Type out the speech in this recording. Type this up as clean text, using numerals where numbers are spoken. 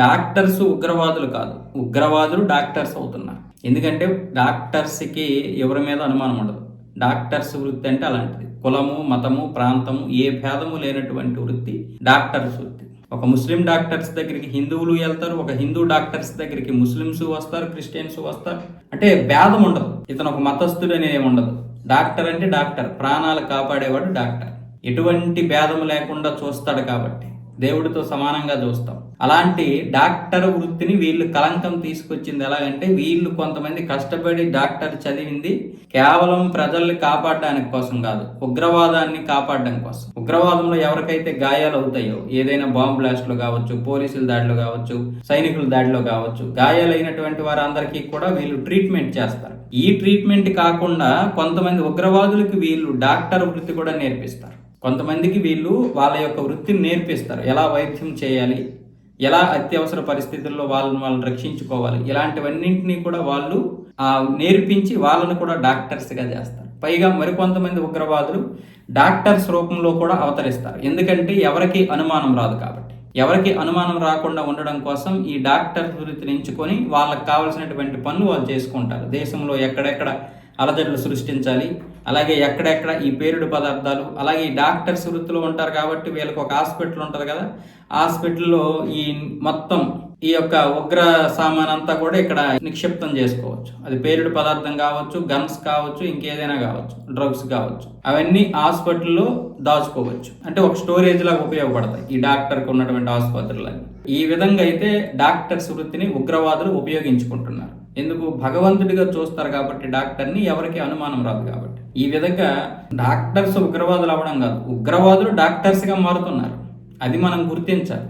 Doctors ఉగ్రవాదులు కాదు, ఉగ్రవాదులు డాక్టర్స్ అవుతున్నారు. ఎందుకంటే డాక్టర్స్కి ఎవరి మీద అనుమానం ఉండదు. డాక్టర్స్ వృత్తి అంటే అలాంటిది. కులము, మతము, ప్రాంతము ఏ భేదము లేనటువంటి వృత్తి డాక్టర్స్ వృత్తి. ఒక ముస్లిం డాక్టర్స్ దగ్గరికి హిందువులు వెళ్తారు, ఒక హిందూ డాక్టర్స్ దగ్గరికి ముస్లిమ్స్ వస్తారు, క్రిస్టియన్స్ వస్తారు. అంటే భేదం ఉండదు. ఇతను ఒక మతస్థుడు అనేది ఉండదు. డాక్టర్ అంటే డాక్టర్, ప్రాణాలు కాపాడేవాడు డాక్టర్. ఎటువంటి భేదం లేకుండా చూస్తాడు కాబట్టి దేవుడితో సమానంగా చూస్తాం. అలాంటి డాక్టర్ వృత్తిని వీళ్ళు కలంకం తీసుకొచ్చింది ఎలాగంటే, వీళ్ళు కొంతమంది కష్టపడి డాక్టర్ చదివింది కేవలం ప్రజల్ని కాపాడడానికి కోసం కాదు, ఉగ్రవాదాన్ని కాపాడడం కోసం. ఉగ్రవాదంలో ఎవరికైతే గాయాలు అవుతాయో, ఏదైనా బాంబ్ బ్లాస్ట్లు కావచ్చు, పోలీసుల దాడిలో కావచ్చు, సైనికుల దాడిలో కావచ్చు, గాయాలైనటువంటి వారందరికీ కూడా వీళ్ళు ట్రీట్మెంట్ చేస్తారు. ఈ ట్రీట్మెంట్ కాకుండా కొంతమంది ఉగ్రవాదులకి వీళ్ళు డాక్టర్ వృత్తి కూడా నేర్పిస్తారు. కొంతమందికి వీళ్ళు వాళ్ళ యొక్క వృత్తిని నేర్పిస్తారు. ఎలా వైద్యం చేయాలి, ఎలా అత్యవసర పరిస్థితుల్లో వాళ్ళని రక్షించుకోవాలి, ఇలాంటివన్నింటినీ కూడా వాళ్ళు నేర్పించి వాళ్ళను కూడా డాక్టర్స్గా చేస్తారు. పైగా మరికొంతమంది ఉగ్రవాదులు డాక్టర్స్ రూపంలో కూడా అవతరిస్తారు. ఎందుకంటే ఎవరికి అనుమానం రాదు కాబట్టి. ఎవరికి అనుమానం రాకుండా ఉండడం కోసం ఈ డాక్టర్ వృత్తిని ఎంచుకొని వాళ్ళకి కావాల్సినటువంటి పనులు వాళ్ళు చేసుకుంటారు. దేశంలో ఎక్కడెక్కడ అలజడులు సృష్టించాలి, అలాగే ఎక్కడెక్కడ ఈ పేరుడు పదార్థాలు, అలాగే ఈ డాక్టర్స్ వృత్తిలో ఉంటారు కాబట్టి వీళ్ళకి ఒక హాస్పిటల్ ఉంటుంది కదా, హాస్పిటల్లో ఈ మొత్తం ఈ యొక్క ఉగ్ర సామాన్ అంతా కూడా ఇక్కడ నిక్షిప్తం చేసుకోవచ్చు. అది పేరుడు పదార్థం కావచ్చు, గన్స్ కావచ్చు, ఇంకేదైనా కావచ్చు, డ్రగ్స్ కావచ్చు, అవన్నీ హాస్పిటల్లో దాచుకోవచ్చు. అంటే ఒక స్టోరేజ్ లాగా ఉపయోగపడతాయి ఈ డాక్టర్కి ఉన్నటువంటి ఆసుపత్రులన్నీ. ఈ విధంగా అయితే డాక్టర్స్ వృత్తిని ఉగ్రవాదులు ఉపయోగించుకుంటున్నారు. ఎందుకు? భగవంతుడిగా చూస్తారు కాబట్టి డాక్టర్ని, ఎవరికి అనుమానం రాదు కాబట్టి. ఈ విధంగా డాక్టర్స్ ఉగ్రవాదులు అవ్వడం కాదు, ఉగ్రవాదులు డాక్టర్స్గా మారుతున్నారు. అది మనం గుర్తించాలి.